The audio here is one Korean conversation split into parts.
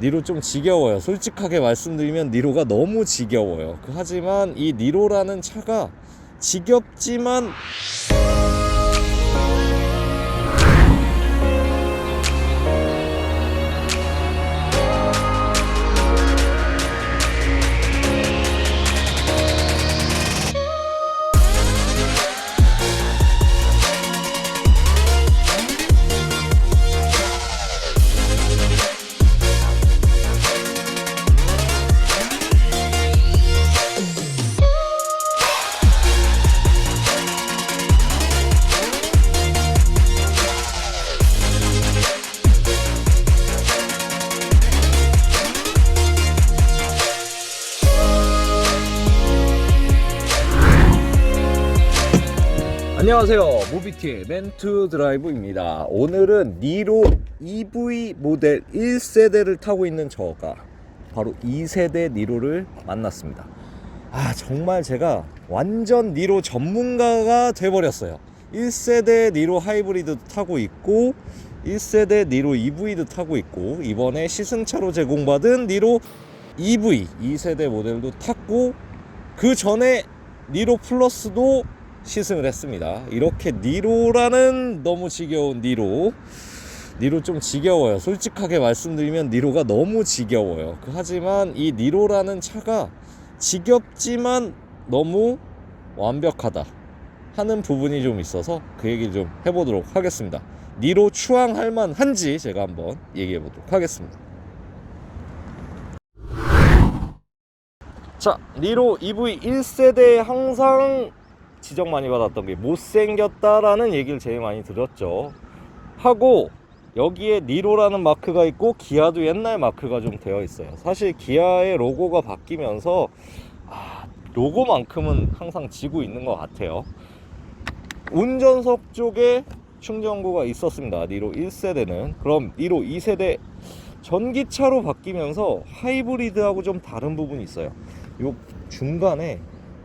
니로 좀 지겨워요. 솔직하게 말씀드리면 니로가 너무 지겨워요. 하지만 이 니로라는 차가 지겹지만 안녕하세요, 모비티의 맨투 드라이브입니다. 오늘은 니로 EV 모델 1세대를 타고 있는 저가 바로 2세대 니로를 만났습니다. 정말 제가 완전 니로 전문가가 돼버렸어요. 1세대 니로 하이브리드 타고 있고 1세대 니로 EV도 타고 있고 이번에 시승차로 제공받은 니로 EV 2세대 모델도 탔고 그 전에 니로 플러스도 시승을 했습니다. 이렇게 니로라는 너무 지겨운 니로 좀 지겨워요. 솔직하게 말씀드리면 니로가 너무 지겨워요. 하지만 이 니로라는 차가 지겹지만 너무 완벽하다 하는 부분이 좀 있어서 그 얘기를 좀 해보도록 하겠습니다. 니로 추앙할 만한지 제가 한번 얘기해 보도록 하겠습니다. 자, 니로 EV 1세대에 항상 지적 많이 받았던 게 못생겼다라는 얘기를 제일 많이 들었죠. 하고 여기에 니로라는 마크가 있고 기아도 옛날 마크가 좀 되어 있어요. 사실 기아의 로고가 바뀌면서 로고만큼은 항상 지고 있는 것 같아요. 운전석 쪽에 충전구가 있었습니다. 니로 1세대는. 그럼 니로 2세대 전기차로 바뀌면서 하이브리드하고 좀 다른 부분이 있어요. 요 중간에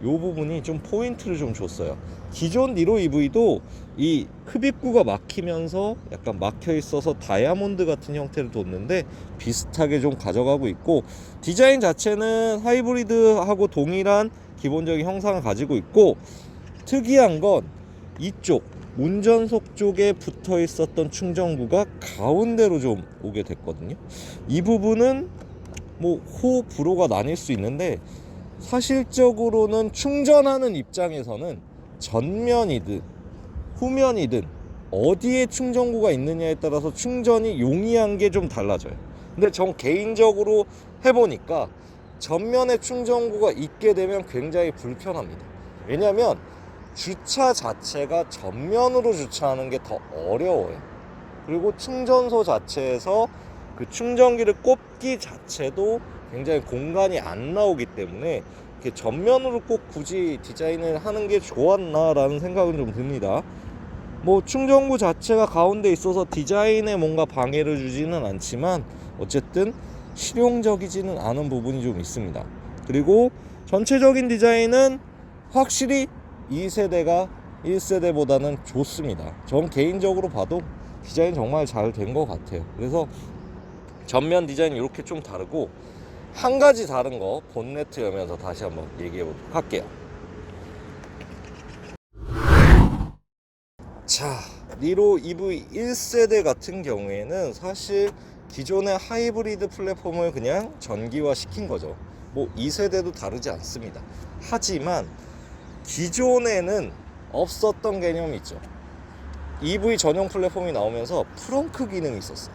요 부분이 좀 포인트를 좀 줬어요. 기존 니로 EV도 이 흡입구가 막히면서 약간 막혀 있어서 다이아몬드 같은 형태를 뒀는데 비슷하게 좀 가져가고 있고, 디자인 자체는 하이브리드하고 동일한 기본적인 형상을 가지고 있고, 특이한 건 이쪽 운전석 쪽에 붙어 있었던 충전구가 가운데로 좀 오게 됐거든요. 이 부분은 뭐 호, 불호가 나뉠 수 있는데 사실적으로는 충전하는 입장에서는 전면이든 후면이든 어디에 충전구가 있느냐에 따라서 충전이 용이한 게 좀 달라져요. 근데 전 개인적으로 해보니까 전면에 충전구가 있게 되면 굉장히 불편합니다. 왜냐면 주차 자체가 전면으로 주차하는 게 더 어려워요. 그리고 충전소 자체에서 그 충전기를 꼽기 자체도 굉장히 공간이 안 나오기 때문에 이렇게 전면으로 꼭 굳이 디자인을 하는 게 좋았나 라는 생각은 좀 듭니다. 뭐 충전구 자체가 가운데 있어서 디자인에 뭔가 방해를 주지는 않지만 어쨌든 실용적이지는 않은 부분이 좀 있습니다. 그리고 전체적인 디자인은 확실히 2세대가 1세대보다는 좋습니다. 전 개인적으로 봐도 디자인 정말 잘 된 것 같아요. 그래서 전면 디자인이 이렇게 좀 다르고, 한 가지 다른 거 본네트 열면서 다시 한번 얘기해 보도록 할게요. 자, 니로 EV 1세대 같은 경우에는 사실 기존의 하이브리드 플랫폼을 그냥 전기화 시킨 거죠. 뭐 2세대도 다르지 않습니다. 하지만 기존에는 없었던 개념이 있죠. EV 전용 플랫폼이 나오면서 프렁크 기능이 있었어요.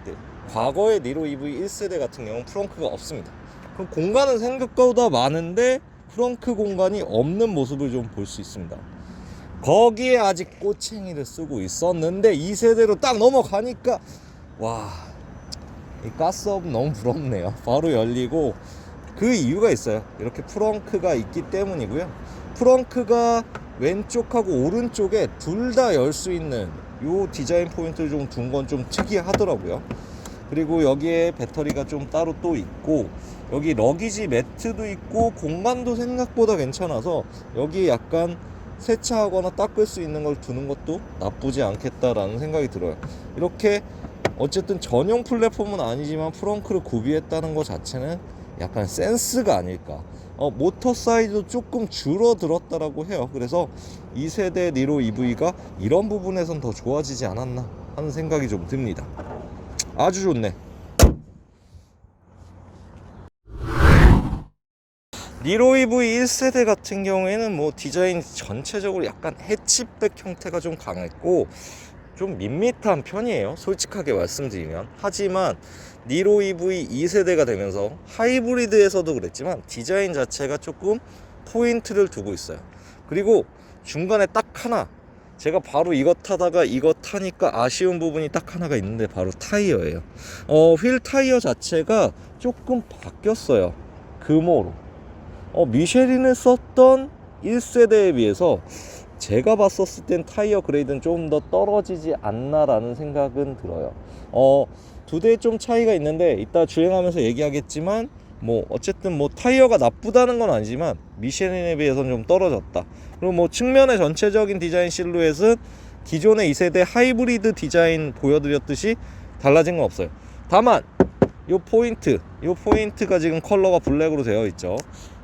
네. 과거의 니로 EV 1세대 같은 경우는 프렁크가 없습니다. 그럼 공간은 생각보다 많은데 프렁크 공간이 없는 모습을 좀 볼 수 있습니다. 거기에 아직 꼬챙이를 쓰고 있었는데 2세대로 딱 넘어가니까 이 가스업 너무 부럽네요. 바로 열리고, 그 이유가 있어요. 이렇게 프렁크가 있기 때문이고요. 프렁크가 왼쪽하고 오른쪽에 둘 다 열 수 있는 요 디자인 포인트를 좀 둔 건 좀 특이하더라고요. 그리고 여기에 배터리가 좀 따로 또 있고, 여기 러기지 매트도 있고 공간도 생각보다 괜찮아서 여기에 약간 세차하거나 닦을 수 있는 걸 두는 것도 나쁘지 않겠다라는 생각이 들어요. 이렇게 어쨌든 전용 플랫폼은 아니지만 프렁크를 구비했다는 것 자체는 약간 센스가 아닐까. 모터 사이즈도 조금 줄어들었다라고 해요. 그래서 2세대 니로 EV가 이런 부분에선 더 좋아지지 않았나 하는 생각이 좀 듭니다. 아주 좋네. 니로 EV 1세대 같은 경우에는 뭐 디자인 전체적으로 약간 해치백 형태가 좀 강했고 좀 밋밋한 편이에요, 솔직하게 말씀드리면. 하지만 니로 EV 2세대가 되면서 하이브리드에서도 그랬지만 디자인 자체가 조금 포인트를 두고 있어요. 그리고 중간에 딱 하나, 제가 바로 이거 타다가 이거 타니까 아쉬운 부분이 딱 하나가 있는데 바로 타이어예요. 휠 타이어 자체가 조금 바뀌었어요, 금호로. 미쉐린을 썼던 1세대에 비해서 제가 봤었을 땐 타이어 그레이드는 좀 더 떨어지지 않나라는 생각은 들어요. 두 대에 좀 차이가 있는데 이따 주행하면서 얘기하겠지만 뭐 어쨌든 뭐 타이어가 나쁘다는 건 아니지만 미쉐린에 비해서는 좀 떨어졌다. 그리고 뭐 측면의 전체적인 디자인 실루엣은 기존의 2세대 하이브리드 디자인 보여드렸듯이 달라진 건 없어요. 다만 요 포인트가 지금 컬러가 블랙으로 되어 있죠.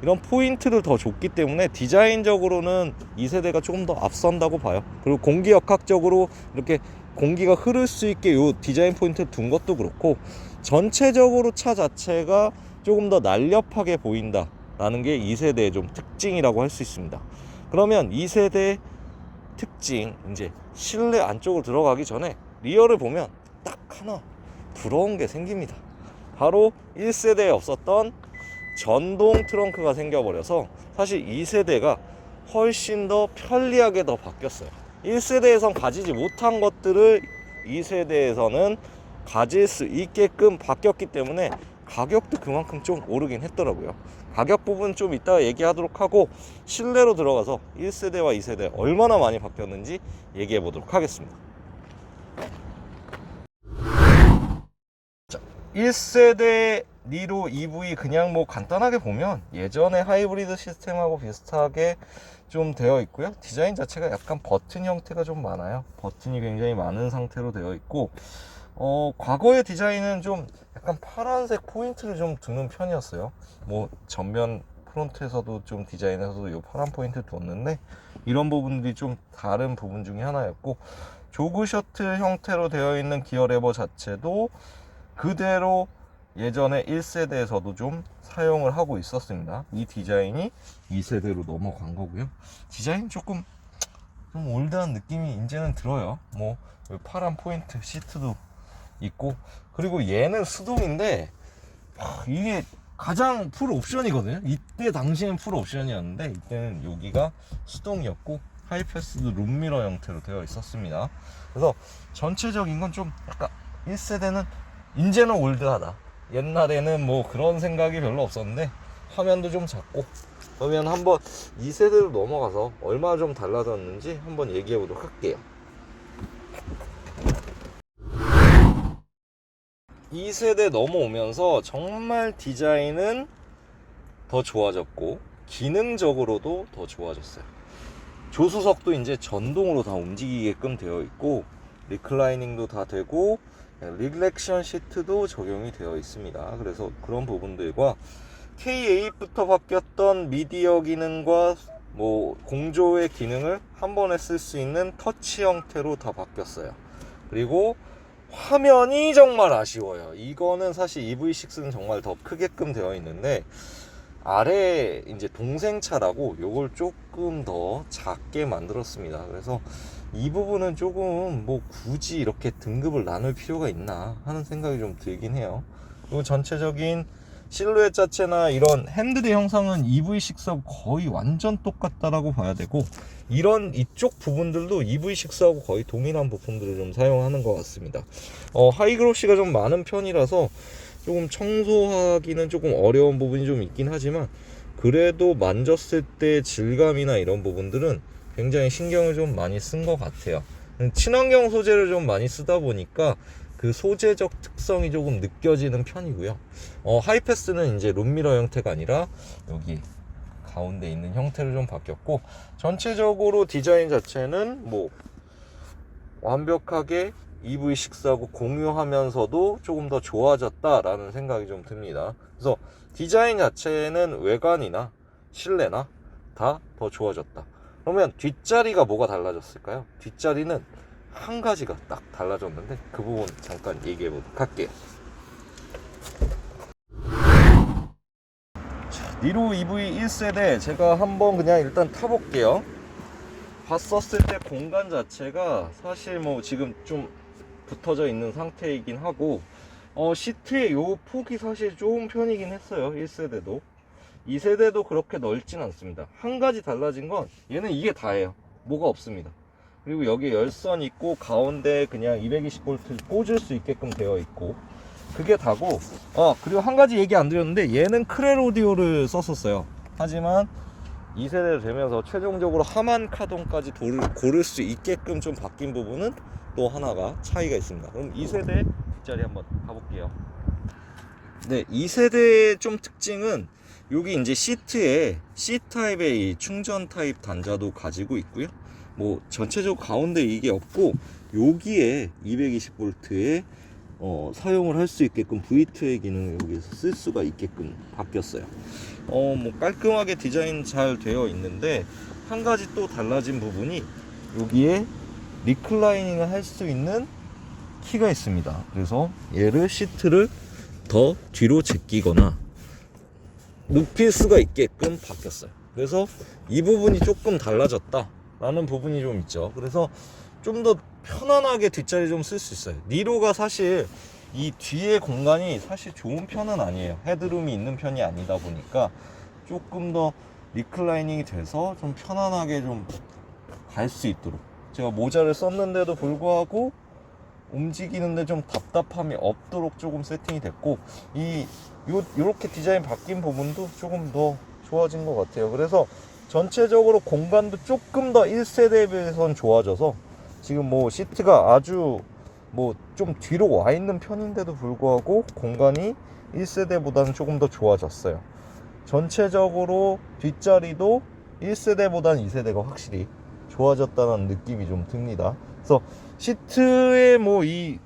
이런 포인트를 더 줬기 때문에 디자인적으로는 2세대가 조금 더 앞선다고 봐요. 그리고 공기역학적으로 이렇게 공기가 흐를 수 있게 요 디자인 포인트를 둔 것도 그렇고 전체적으로 차 자체가 조금 더 날렵하게 보인다 라는 게 2세대의 좀 특징이라고 할 수 있습니다. 그러면 2세대 특징, 이제 실내 안쪽으로 들어가기 전에 리어를 보면 딱 하나 부러운 게 생깁니다. 바로 1세대에 없었던 전동 트렁크가 생겨버려서 사실 2세대가 훨씬 더 편리하게 더 바뀌었어요. 1세대에선 가지지 못한 것들을 2세대에서는 가질 수 있게끔 바뀌었기 때문에 가격도 그만큼 좀 오르긴 했더라고요. 가격 부분 좀 이따 얘기하도록 하고 실내로 들어가서 1세대와 2세대 얼마나 많이 바뀌었는지 얘기해 보도록 하겠습니다. 1세대 니로 EV 그냥 뭐 간단하게 보면 예전의 하이브리드 시스템하고 비슷하게 좀 되어 있고요. 디자인 자체가 약간 버튼 형태가 좀 많아요. 버튼이 굉장히 많은 상태로 되어 있고 과거의 디자인은 좀 약간 파란색 포인트를 좀 두는 편이었어요. 뭐 전면 프론트에서도 좀 디자인에서도 이 파란 포인트 뒀는데 이런 부분들이 좀 다른 부분 중에 하나였고 조그 셔틀 형태로 되어 있는 기어 레버 자체도 그대로 예전에 1세대에서도 좀 사용을 하고 있었습니다. 이 디자인이 2세대로 넘어간 거고요. 디자인 조금 좀 올드한 느낌이 이제는 들어요. 뭐 파란 포인트 시트도 있고 그리고 얘는 수동인데 이게 가장 풀 옵션이거든요. 이때 당시엔 풀 옵션이었는데 이때는 여기가 수동이었고 하이패스도 룸미러 형태로 되어 있었습니다. 그래서 전체적인 건 좀 약간 1세대는 이제는 올드하다. 옛날에는 뭐 그런 생각이 별로 없었는데 화면도 좀 작고. 그러면 한번 2세대로 넘어가서 얼마나 좀 달라졌는지 한번 얘기해 보도록 할게요. 2세대 넘어오면서 정말 디자인은 더 좋아졌고 기능적으로도 더 좋아졌어요. 조수석도 이제 전동으로 다 움직이게끔 되어 있고 리클라이닝도 다 되고 리렉션 시트도 적용이 되어 있습니다. 그래서 그런 부분들과 K8부터 바뀌었던 미디어 기능과 뭐 공조의 기능을 한 번에 쓸 수 있는 터치 형태로 다 바뀌었어요. 그리고 화면이 정말 아쉬워요. 이거는 사실 EV6는 정말 더 크게끔 되어 있는데 아래 이제 동생차라고 요걸 조금 더 작게 만들었습니다. 그래서 이 부분은 조금 뭐 굳이 이렇게 등급을 나눌 필요가 있나 하는 생각이 좀 들긴 해요. 그리고 전체적인 실루엣 자체나 이런 핸들의 형상은 EV6하고 거의 완전 똑같다라고 봐야 되고 이런 이쪽 부분들도 EV6하고 거의 동일한 부품들을 좀 사용하는 것 같습니다. 하이그로시가 좀 많은 편이라서 조금 청소하기는 조금 어려운 부분이 좀 있긴 하지만 그래도 만졌을 때 질감이나 이런 부분들은 굉장히 신경을 좀 많이 쓴 것 같아요. 친환경 소재를 좀 많이 쓰다 보니까 그 소재적 특성이 조금 느껴지는 편이고요. 하이패스는 이제 룸미러 형태가 아니라 여기 가운데 있는 형태로 좀 바뀌었고 전체적으로 디자인 자체는 뭐 완벽하게 EV6하고 공유하면서도 조금 더 좋아졌다라는 생각이 좀 듭니다. 그래서 디자인 자체는 외관이나 실내나 다 더 좋아졌다. 그러면 뒷자리가 뭐가 달라졌을까요? 뒷자리는 한 가지가 딱 달라졌는데 그 부분 잠깐 얘기해 보도록 할게요. 자, 니로 EV 1세대 제가 한번 그냥 일단 타볼게요. 봤었을 때 공간 자체가 사실 뭐 지금 좀 붙어져 있는 상태이긴 하고 시트의 요 폭이 사실 좋은 편이긴 했어요. 1세대도 2세대도 그렇게 넓진 않습니다. 한 가지 달라진 건 얘는 이게 다예요. 뭐가 없습니다. 그리고 여기 열선 있고 가운데 그냥 220V 꽂을 수 있게끔 되어 있고 그게 다고 그리고 한 가지 얘기 안 드렸는데 얘는 크렐 오디오를 썼었어요. 하지만 2세대 되면서 최종적으로 하만 카동까지 고를 수 있게끔 좀 바뀐 부분은 또 하나가 차이가 있습니다. 그럼 2세대 뒷자리 한번 가볼게요. 네, 2세대의 좀 특징은 여기 이제 시트에 C타입의 이 충전 타입 단자도 가지고 있고요. 뭐 전체적으로 가운데 이게 없고 여기에 220V에 사용을 할 수 있게끔 V2의 기능을 여기서 쓸 수가 있게끔 바뀌었어요. 뭐 깔끔하게 디자인 잘 되어 있는데 한 가지 또 달라진 부분이 여기에 리클라이닝을 할 수 있는 키가 있습니다. 그래서 얘를 시트를 더 뒤로 제끼거나 눕힐 수가 있게끔 바뀌었어요. 그래서 이 부분이 조금 달라졌다 라는 부분이 좀 있죠. 그래서 좀 더 편안하게 뒷자리 좀 쓸 수 있어요. 니로가 사실 이 뒤에 공간이 사실 좋은 편은 아니에요. 헤드룸이 있는 편이 아니다 보니까 조금 더 리클라이닝이 돼서 좀 편안하게 좀 갈 수 있도록 제가 모자를 썼는데도 불구하고 움직이는데 좀 답답함이 없도록 조금 세팅이 됐고 요렇게 디자인 바뀐 부분도 조금 더 좋아진 것 같아요. 그래서 전체적으로 공간도 조금 더 1세대에 비해서는 좋아져서 지금 뭐 시트가 아주 뭐 좀 뒤로 와 있는 편인데도 불구하고 공간이 1세대보다는 조금 더 좋아졌어요. 전체적으로 뒷자리도 1세대보다는 2세대가 확실히 좋아졌다는 느낌이 좀 듭니다. 그래서 시트의 뭐 이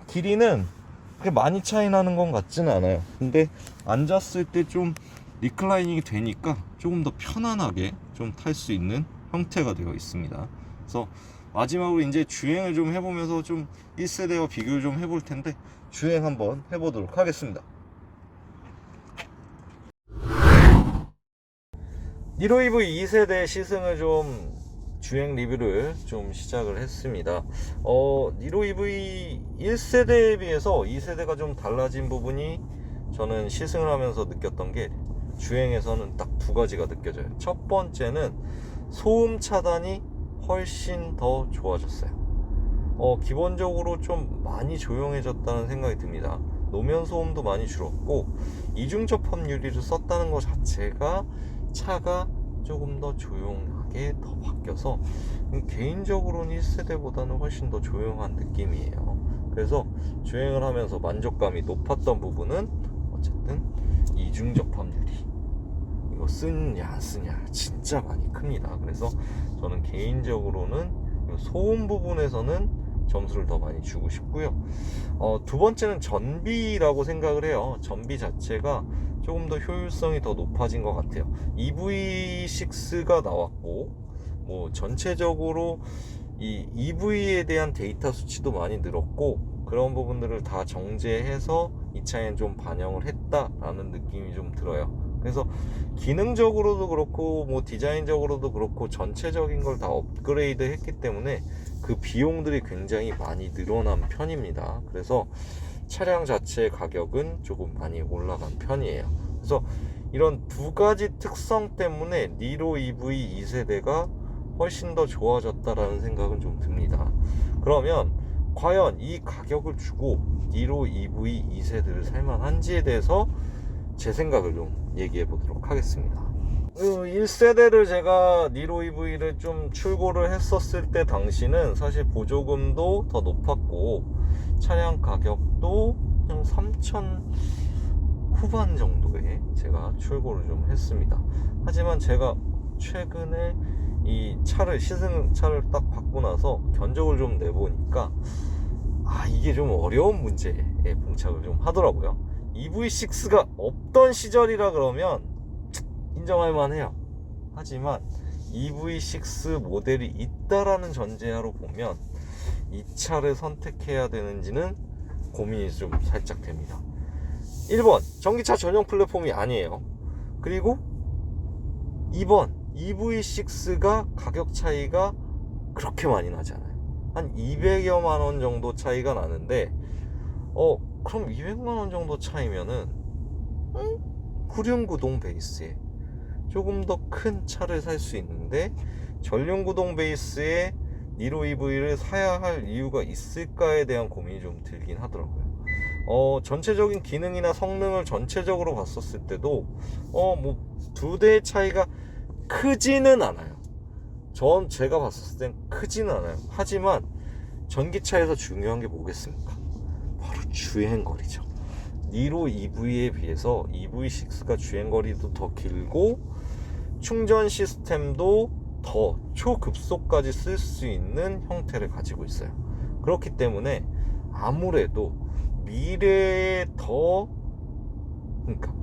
길이는 그렇게 많이 차이 나는 건 같지는 않아요. 근데 앉았을 때 좀 리클라이닝이 되니까 조금 더 편안하게 좀 탈 수 있는 형태가 되어 있습니다. 그래서 마지막으로 이제 주행을 좀 해보면서 좀 1세대와 비교를 좀 해볼 텐데 주행 한번 해보도록 하겠습니다. 니로 EV 2세대 시승을 좀 주행 리뷰를 좀 시작을 했습니다. 니로 EV 1세대에 비해서 2세대가 좀 달라진 부분이 저는 시승을 하면서 느꼈던 게 주행에서는 딱 두 가지가 느껴져요. 첫 번째는 소음 차단이 훨씬 더 좋아졌어요. 기본적으로 좀 많이 조용해졌다는 생각이 듭니다. 노면 소음도 많이 줄었고 이중 접합 유리를 썼다는 것 자체가 차가 조금 더 조용하게 더 바뀌어서 개인적으로는 1세대보다는 훨씬 더 조용한 느낌이에요. 그래서 주행을 하면서 만족감이 높았던 부분은 어쨌든 이중 접합 유리 이거 쓰냐 안 쓰냐 진짜 많이 큽니다. 그래서 저는 개인적으로는 소음 부분에서는 점수를 더 많이 주고 싶고요. 두 번째는 전비라고 생각을 해요. 전비 자체가 조금 더 효율성이 더 높아진 것 같아요. EV6가 나왔고 뭐 전체적으로 이 EV에 대한 데이터 수치도 많이 늘었고 그런 부분들을 다 정제해서 이 차에는 좀 반영을 했다라는 느낌이 좀 들어요. 그래서 기능적으로도 그렇고 뭐 디자인적으로도 그렇고 전체적인 걸 다 업그레이드 했기 때문에 그 비용들이 굉장히 많이 늘어난 편입니다. 그래서 차량 자체의 가격은 조금 많이 올라간 편이에요. 그래서 이런 두 가지 특성 때문에 니로 EV 2세대가 훨씬 더 좋아졌다라는 생각은 좀 듭니다. 그러면 과연 이 가격을 주고 니로 EV 2세대를 살만한지에 대해서 제 생각을 좀 얘기해 보도록 하겠습니다. 1세대를 제가 니로 EV를 좀 출고를 했었을 때 당시는 사실 보조금도 더 높았고 차량 가격도 그냥 3천 후반 정도에 제가 출고를 좀 했습니다. 하지만 제가 최근에 이 차를 시승차를 딱 받고 나서 견적을 좀 내보니까 이게 좀 어려운 문제에 봉착을 좀 하더라고요. EV6가 없던 시절이라 그러면 인정할 만해요. 하지만 EV6 모델이 있다라는 전제하로 보면 이 차를 선택해야 되는지는 고민이 좀 살짝 됩니다. 1번, 전기차 전용 플랫폼이 아니에요. 그리고 2번, EV6가 가격 차이가 그렇게 많이 나지 않아요. 한 200여만 원 정도 차이가 나는데 그럼 200만 원 정도 차이면은 9륜구동 베이스에 조금 더 큰 차를 살 수 있는데 전륜구동 베이스에 니로 EV를 사야 할 이유가 있을까에 대한 고민이 좀 들긴 하더라고요. 전체적인 기능이나 성능을 전체적으로 봤었을 때도 뭐 두 대의 차이가 크지는 않아요. 제가 봤었을 땐 크지는 않아요. 하지만 전기차에서 중요한 게 뭐겠습니까? 바로 주행거리죠. 니로 EV에 비해서 EV6가 주행거리도 더 길고 충전 시스템도 더 초급속까지 쓸 수 있는 형태를 가지고 있어요. 그렇기 때문에 아무래도 미래에 그러니까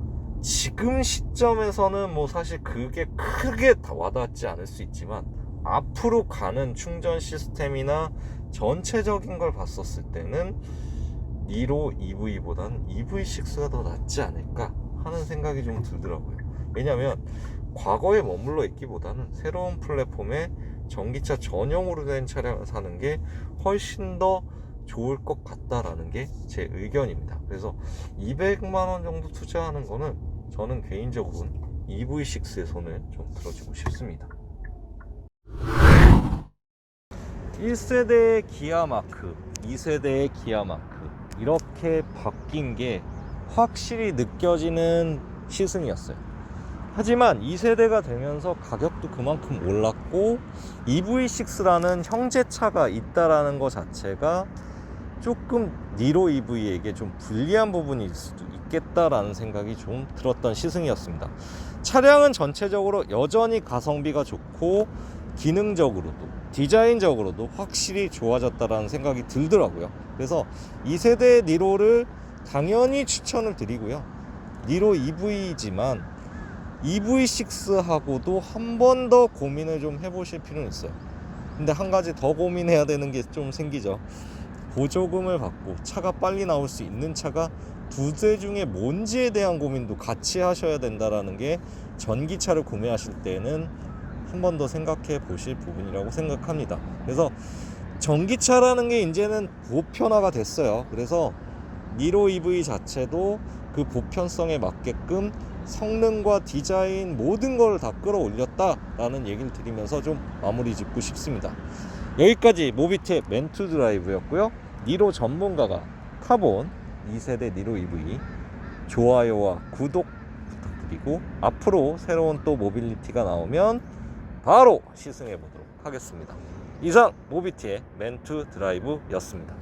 지금 시점에서는 뭐 사실 그게 크게 와닿지 않을 수 있지만 앞으로 가는 충전 시스템이나 전체적인 걸 봤었을 때는 니로 EV보다는 EV6가 더 낫지 않을까 하는 생각이 좀 들더라고요. 왜냐면 과거에 머물러 있기보다는 새로운 플랫폼에 전기차 전용으로 된 차량을 사는 게 훨씬 더 좋을 것 같다라는 게 제 의견입니다. 그래서 200만 원 정도 투자하는 거는 저는 개인적으로는 EV6의 손을 좀 들어주고 싶습니다. 1세대의 기아 마크, 2세대의 기아 마크 이렇게 바뀐 게 확실히 느껴지는 시승이었어요. 하지만 2세대가 되면서 가격도 그만큼 올랐고 EV6라는 형제차가 있다라는 것 자체가 조금 니로 EV에게 좀 불리한 부분일 수도 있겠다라는 생각이 좀 들었던 시승이었습니다. 차량은 전체적으로 여전히 가성비가 좋고 기능적으로도 디자인적으로도 확실히 좋아졌다라는 생각이 들더라고요. 그래서 2세대 니로를 당연히 추천을 드리고요. 니로 EV이지만 EV6하고도 한 번 더 고민을 좀 해보실 필요는 있어요. 근데 한 가지 더 고민해야 되는 게 좀 생기죠. 보조금을 받고 차가 빨리 나올 수 있는 차가 두 대 중에 뭔지에 대한 고민도 같이 하셔야 된다라는 게 전기차를 구매하실 때는 한 번 더 생각해 보실 부분이라고 생각합니다. 그래서 전기차라는 게 이제는 보편화가 됐어요. 그래서 니로 EV 자체도 그 보편성에 맞게끔 성능과 디자인 모든 걸 다 끌어올렸다라는 얘기를 드리면서 좀 마무리 짓고 싶습니다. 여기까지 모비트의 멘투 드라이브였고요. 니로 전문가가 타본 2세대 니로 EV 좋아요와 구독 부탁드리고 앞으로 새로운 또 모빌리티가 나오면 바로 시승해 보도록 하겠습니다. 이상 모비트의 멘투 드라이브였습니다.